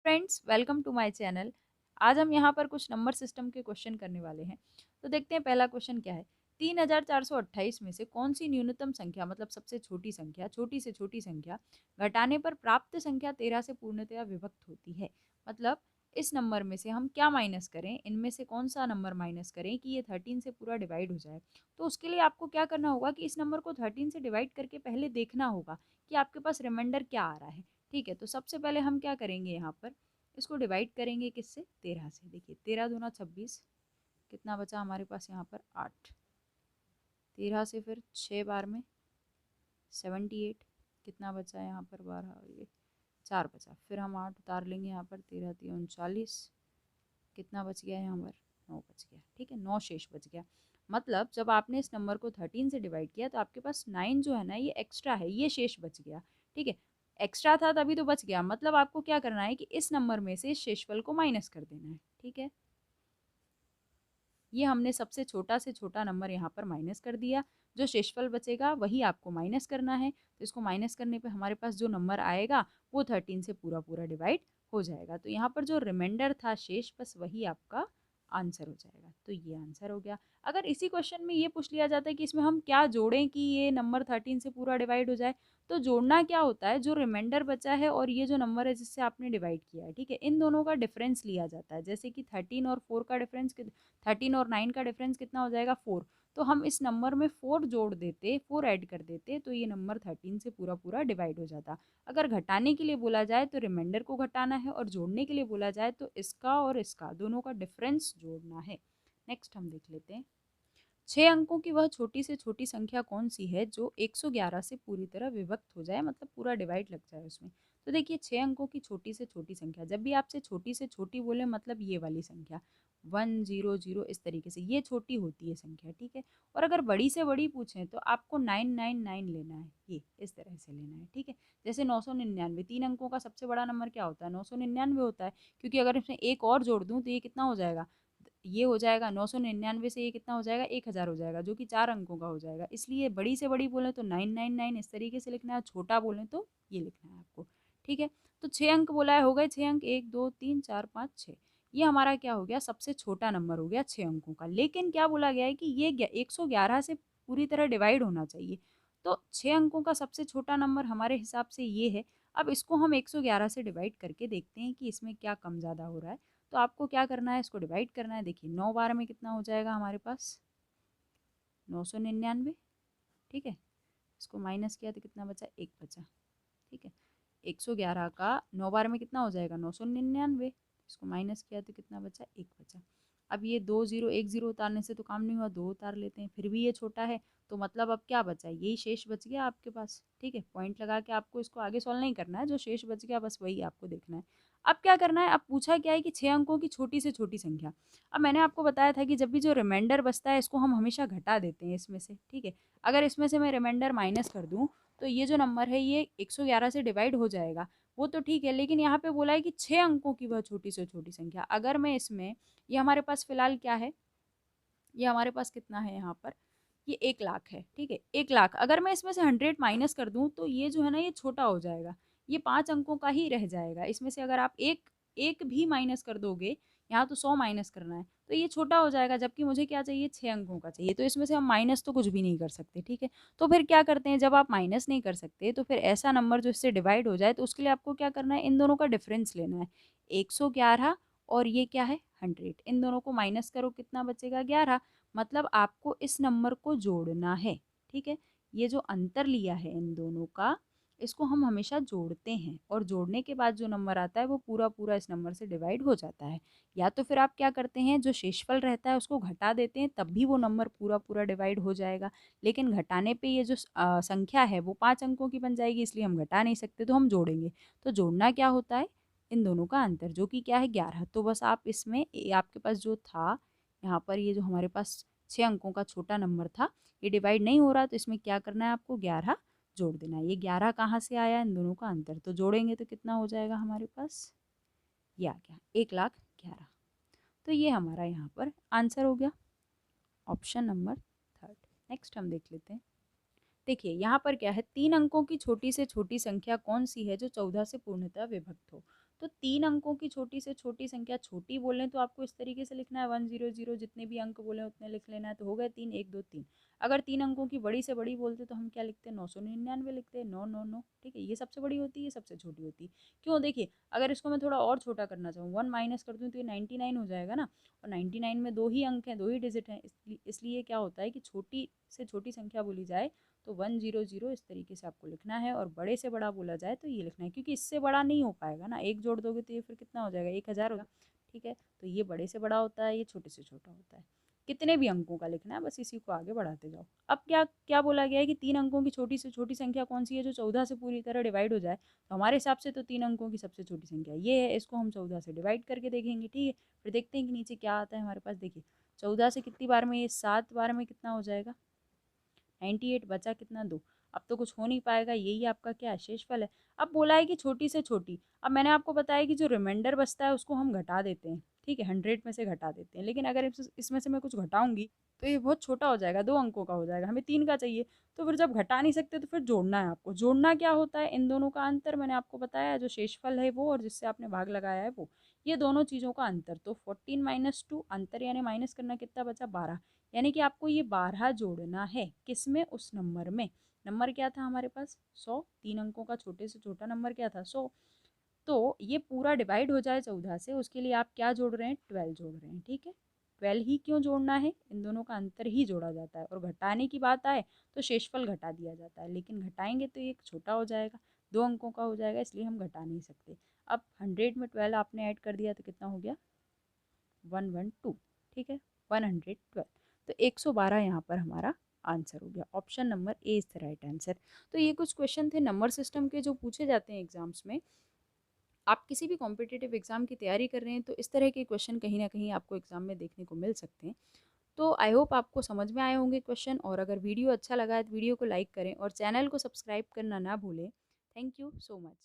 Friends, welcome to my channel. आज हम यहाँ पर कुछ नंबर सिस्टम के क्वेश्चन करने वाले हैं। तो देखते हैं पहला क्वेश्चन क्या है। 3428 में से कौन सी न्यूनतम संख्या मतलब सबसे छोटी संख्या, छोटी से छोटी संख्या घटाने पर प्राप्त संख्या 13 से पूर्णतया विभक्त होती है। मतलब इस नंबर में से हम क्या माइनस करें, इनमें से कौन सा नंबर माइनस करें कि ये 13 से पूरा डिवाइड हो जाए। तो उसके लिए आपको क्या करना होगा कि इस नंबर को 13 से डिवाइड करके पहले देखना होगा कि आपके पास रिमाइंडर क्या आ रहा है। ठीक है, तो सबसे पहले हम क्या करेंगे, यहाँ पर इसको डिवाइड करेंगे किससे, 13 से। देखिए 13 दूना 26, कितना बचा हमारे पास यहाँ पर 8। 13 से फिर 6 बार में 78, कितना बचा यहाँ पर 12, ये 4 बचा। फिर हम 8 उतार लेंगे यहाँ पर, 13 3 39, कितना बच गया यहाँ पर 9 बच गया। ठीक है, 9 शेष बच गया। मतलब जब आपने इस नंबर को 13 से डिवाइड किया तो आपके पास 9 जो है ना, ये एक्स्ट्रा है, ये शेष बच गया। ठीक है, एक्स्ट्रा था तभी तो बच गया। मतलब आपको क्या करना है कि इस नंबर में से इस शेषफल को माइनस कर देना है। ठीक है, ये हमने सबसे छोटा से छोटा नंबर यहाँ पर माइनस कर दिया। जो शेषफल बचेगा वही आपको माइनस करना है। तो इसको माइनस करने पे हमारे पास जो नंबर आएगा वो 13 से पूरा पूरा डिवाइड हो जाएगा। तो यहाँ पर जो रिमाइंडर था शेष, बस वही आपका आंसर हो जाएगा। तो ये आंसर हो गया। अगर इसी क्वेश्चन में ये पूछ लिया जाता है कि इसमें हम क्या जोड़ें कि ये नंबर 13 से पूरा डिवाइड हो जाए, तो जोड़ना क्या होता है, जो रिमाइंडर बचा है और ये जो नंबर है जिससे आपने डिवाइड किया है, ठीक है, इन दोनों का डिफरेंस लिया जाता है। जैसे कि 13 और 4 का डिफरेंस, 13 और 9 का डिफरेंस कितना हो जाएगा, 4। तो हम इस नंबर में 4 जोड़ देते, 4 ऐड कर देते, तो ये नंबर 13 से पूरा पूरा डिवाइड हो जाता। अगर घटाने के लिए बोला जाए तो रिमाइंडर को घटाना है, और जोड़ने के लिए बोला जाए तो इसका और इसका दोनों का डिफरेंस जोड़ना है। नेक्स्ट हम देख लेते हैं। 6 अंकों की वह छोटी से छोटी संख्या कौन सी है जो 111 से पूरी तरह विभक्त हो जाए, मतलब पूरा डिवाइड लग जाए उसमें। तो देखिए 6 अंकों की छोटी से छोटी संख्या, जब भी आपसे छोटी से छोटी बोले मतलब ये वाली संख्या 100, इस तरीके से ये छोटी होती है संख्या। ठीक है, और अगर बड़ी से बड़ी पूछें तो आपको 999 लेना है, ये इस तरह से लेना है। ठीक है, जैसे 999, 3 अंकों का सबसे बड़ा नंबर क्या होता है, 999 होता है। क्योंकि अगर इसमें एक और जोड़ दूं तो ये कितना हो जाएगा, ये हो जाएगा 999 से ये कितना हो जाएगा, 1000 हो जाएगा, जो कि 4 अंकों का हो जाएगा। इसलिए बड़ी से बड़ी बोले तो 999 इस तरीके से लिखना है, छोटा बोले तो ये लिखना है आपको। ठीक है, तो 6 अंक बोला है, हो गए 6 अंक, 1 2 3 4 5 6। ये हमारा क्या हो गया, सबसे छोटा नंबर हो गया 6 अंकों का। लेकिन क्या बोला गया है कि ये 111 से पूरी तरह डिवाइड होना चाहिए। तो 6 अंकों का सबसे छोटा नंबर हमारे हिसाब से ये है। अब इसको हम 111 से डिवाइड करके देखते हैं कि इसमें क्या कम ज़्यादा हो रहा है। तो आपको क्या करना है, इसको डिवाइड करना है। देखिए 9 बार में कितना हो जाएगा हमारे पास, 999। ठीक है, इसको माइनस किया तो कितना बचा, 1 बचा। ठीक है, 111 का 9 बार में कितना हो जाएगा, 999। इसको माइनस किया तो कितना बचा, 1 बचा। अब ये 2 0, 1 0 उतारने से तो काम नहीं हुआ, 2 उतार लेते हैं, फिर भी ये छोटा है। तो मतलब अब क्या बचा, यही शेष बच गया आपके पास। ठीक है, पॉइंट लगा के आपको इसको आगे सॉल्व नहीं करना है, जो शेष बच गया बस वही आपको देखना है। अब क्या करना है, अब पूछा क्या है कि 6 अंकों की छोटी से छोटी संख्या। अब मैंने आपको बताया था कि जब भी जो रिमाइंडर बचता है इसको हम हमेशा घटा देते हैं इसमें से। ठीक है, अगर इसमें से मैं रिमाइंडर माइनस कर दूं तो ये जो नंबर है ये 111 से डिवाइड हो जाएगा, वो तो ठीक है। लेकिन यहाँ पे बोला है कि 6 अंकों की वह छोटी से छोटी संख्या। अगर मैं इसमें, ये हमारे पास फिलहाल क्या है, ये हमारे पास कितना है यहाँ पर, ये 1 लाख है। ठीक है, 1 लाख, अगर मैं इसमें से 100 माइनस कर दूं तो ये जो है ना ये छोटा हो जाएगा, ये 5 अंकों का ही रह जाएगा। इसमें से अगर आप एक एक भी माइनस कर दोगे, यहाँ तो 100 माइनस करना है, तो ये छोटा हो जाएगा। जबकि मुझे क्या चाहिए, 6 अंकों का चाहिए। तो इसमें से हम माइनस तो कुछ भी नहीं कर सकते। ठीक है, तो फिर क्या करते हैं, जब आप माइनस नहीं कर सकते तो फिर ऐसा नंबर जो इससे डिवाइड हो जाए, तो उसके लिए आपको क्या करना है, इन दोनों का डिफरेंस लेना है। 111 और ये क्या है, 100, इन दोनों को माइनस करो, कितना बचेगा, 11। मतलब आपको इस नंबर को जोड़ना है। ठीक है, ये जो अंतर लिया है इन दोनों का, इसको हम हमेशा जोड़ते हैं, और जोड़ने के बाद जो नंबर आता है वो पूरा पूरा इस नंबर से डिवाइड हो जाता है। या तो फिर आप क्या करते हैं, जो शेषफल रहता है उसको घटा देते हैं, तब भी वो नंबर पूरा पूरा डिवाइड हो जाएगा। लेकिन घटाने पे ये जो संख्या है वो 5 अंकों की बन जाएगी, इसलिए हम घटा नहीं सकते, तो हम जोड़ेंगे। तो जोड़ना क्या होता है, इन दोनों का अंतर, जो कि क्या है, 11। तो बस आप इसमें आपके पास जो था, यहाँ पर ये जो हमारे पास 6 अंकों का छोटा नंबर था, ये डिवाइड नहीं हो रहा, तो इसमें क्या करना है, आपको 11 जोड़ देना है। ये 11 कहाँ से आया, इन दोनों का अंतर, तो जोड़ेंगे तो कितना हो जाएगा हमारे पास, ये आ गया 1,11,000। तो ये हमारा यहाँ पर आंसर हो गया, ऑप्शन नंबर थर्ड। नेक्स्ट हम देख लेते हैं। देखिए यहाँ पर क्या है, 3 अंकों की छोटी से छोटी संख्या कौन सी है जो 14 से पूर्णतः विभक्त हो। तो 3 अंकों की छोटी से छोटी संख्या, छोटी बोलें तो आपको इस तरीके से लिखना है 100, जितने भी अंक बोले उतने लिख लेना है, तो हो गए 3, 1 2 3। अगर 3 अंकों की बड़ी से बड़ी बोलते तो हम क्या लिखते हैं, 999 लिखते हैं, 999, ठीक है। ये सबसे बड़ी होती है, ये सबसे छोटी होती है। क्यों, देखिए अगर इसको मैं थोड़ा और छोटा करना चाहूँ, 1 माइनस कर दूँ तो ये 99 हो जाएगा ना, और 99 में 2 ही अंक हैं, 2 ही डिजिट हैं, इसलिए क्या होता है कि छोटी से छोटी संख्या बोली जाए तो 100 इस तरीके से आपको लिखना है, और बड़े से बड़ा बोला जाए तो ये लिखना है, क्योंकि इससे बड़ा नहीं हो पाएगा ना, एक जोड़ दोगे तो ये फिर कितना हो जाएगा, 1000 होगा, ठीक है। तो ये बड़े से बड़ा होता है, ये छोटे से छोटा होता है। कितने भी अंकों का लिखना है, बस इसी को आगे बढ़ाते जाओ। अब क्या क्या बोला गया है कि 3 अंकों की छोटी से छोटी संख्या कौन सी है, जो 14 से पूरी तरह डिवाइड हो जाए। तो हमारे हिसाब से तो 3 अंकों की सबसे छोटी संख्या ये है, इसको हम 14 से डिवाइड करके देखेंगे, ठीक है। फिर देखते हैं कि नीचे क्या आता है हमारे पास। देखिए 14 से कितनी बार में, ये 7 बार में कितना हो जाएगा, 98, बचा कितना, 2। अब तो कुछ हो नहीं पाएगा, यही आपका क्या है, शेषफल है। अब बोला है कि छोटी से छोटी, अब मैंने आपको बताया कि जो रिमाइंडर बचता है उसको हम घटा देते हैं, ठीक है, 100 में से घटा देते हैं। लेकिन अगर इसमें से मैं कुछ घटाऊंगी तो ये बहुत छोटा हो जाएगा, 2 अंकों का हो जाएगा, हमें 3 का चाहिए। तो फिर जब घटा नहीं सकते तो फिर जोड़ना है आपको। जोड़ना क्या होता है, इन दोनों का अंतर मैंने आपको बताया, जो शेषफल है वो और जिससे आपने भाग लगाया है वो, ये दोनों चीज़ों का अंतर। तो 14 माइनस 2 अंतर, यानी माइनस करना, कितना बचा, 12। यानी कि आपको ये 12 जोड़ना है, किसमें, उस नंबर में। नंबर क्या था हमारे पास, 100। 3 अंकों का छोटे से छोटा नंबर क्या था, 100। तो ये पूरा डिवाइड हो जाए 14 से, उसके लिए आप क्या जोड़ रहे हैं, 12 जोड़ रहे हैं, ठीक है। 12 ही क्यों जोड़ना है, इन दोनों का अंतर ही जोड़ा जाता है। और घटाने की बात आए तो शेषफल घटा दिया जाता है, लेकिन घटाएंगे तो ये छोटा हो जाएगा, 2 अंकों का हो जाएगा, इसलिए हम घटा नहीं सकते। अब 100 में 12 आपने ऐड कर दिया तो कितना हो गया, 112, ठीक है, 112। तो 112 यहाँ पर हमारा आंसर हो गया। Option number A is the right answer. तो ये कुछ क्वेश्चन थे नंबर सिस्टम के जो पूछे जाते हैं एग्जाम्स में। आप किसी भी कॉम्पिटिटिव एग्जाम की तैयारी कर रहे हैं तो इस तरह के क्वेश्चन कहीं ना कहीं आपको एग्जाम में देखने को मिल सकते हैं। तो आई होप आपको समझ में आए होंगे क्वेश्चन, और अगर वीडियो अच्छा लगा है तो वीडियो को लाइक करें और चैनल को सब्सक्राइब करना ना भूलें। Thank you so much.